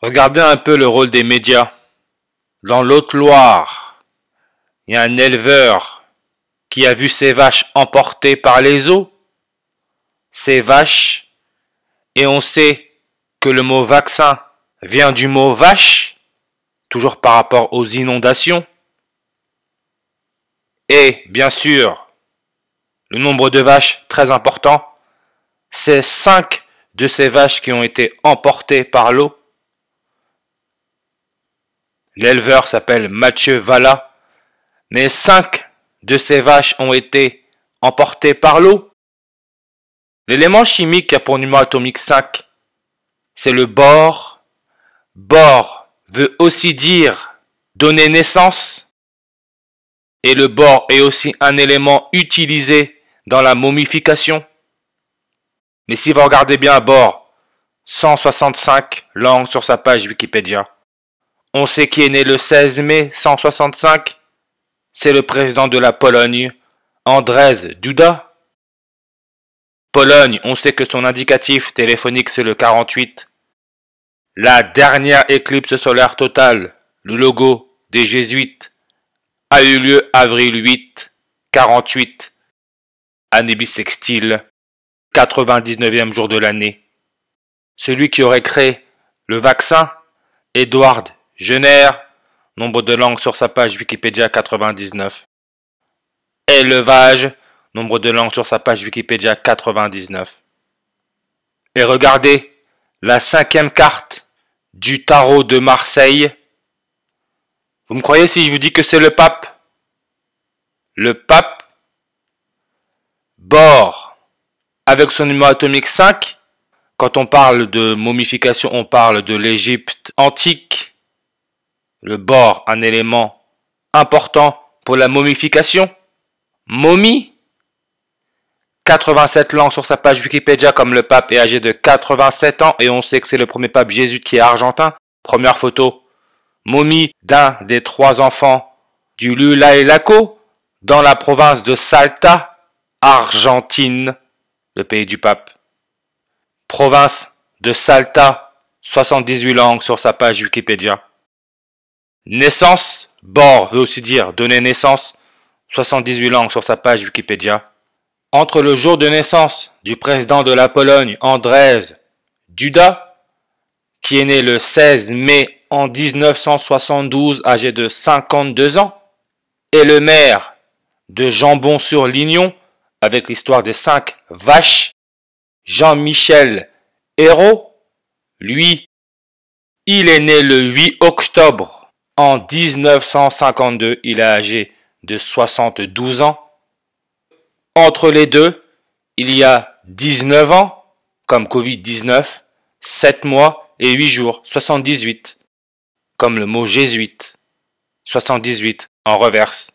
Regardez un peu le rôle des médias. Dans l'Haute-Loire, il y a un éleveur qui a vu ses vaches emportées par les eaux. Ces vaches, et on sait que le mot vaccin vient du mot vache, toujours par rapport aux inondations. Et bien sûr, le nombre de vaches très important, c'est 5 de ces vaches qui ont été emportées par l'eau. L'éleveur s'appelle Mathieu Vallat, mais 5 de ces vaches ont été emportées par l'eau. L'élément chimique qui a pour numéro atomique 5, c'est le bore. Bore veut aussi dire donner naissance. Et le bore est aussi un élément utilisé dans la momification. Mais si vous regardez bien bore, 165 langues sur sa page Wikipédia. On sait qui est né le 16 mai 165. C'est le président de la Pologne, Andrzej Duda. Pologne, on sait que son indicatif téléphonique c'est le 48. La dernière éclipse solaire totale, le logo des jésuites, a eu lieu avril 8, 48, année bissextile, 99e jour de l'année. Celui qui aurait créé le vaccin, Edward Jenner, nombre de langues sur sa page Wikipédia 99. Élevage, nombre de langues sur sa page Wikipédia 99. Et regardez la 5e carte du tarot de Marseille. Vous me croyez si je vous dis que c'est le pape? Le pape, bore, avec son numéro atomique 5. Quand on parle de momification, on parle de l'Égypte antique. Le bore, un élément important pour la momification. Momie, 87 langues sur sa page Wikipédia, comme le pape est âgé de 87 ans et on sait que c'est le premier pape Jésus qui est argentin. Première photo, momie d'un des 3 enfants du Lulaco dans la province de Salta, Argentine, le pays du pape. Province de Salta, 78 langues sur sa page Wikipédia. Naissance, bore veut aussi dire donner naissance, 78 langues sur sa page Wikipédia. Entre le jour de naissance du président de la Pologne, Andrzej Duda, qui est né le 16 mai en 1972, âgé de 52 ans, et le maire de Jambon-sur-Lignon, avec l'histoire des 5 vaches, Jean-Michel Ayrault, lui, il est né le 8 octobre en 1952, il est âgé de 72 ans. Entre les deux, il y a 19 ans, comme Covid-19, 7 mois et 8 jours, 78, comme le mot jésuite, 78 en reverse.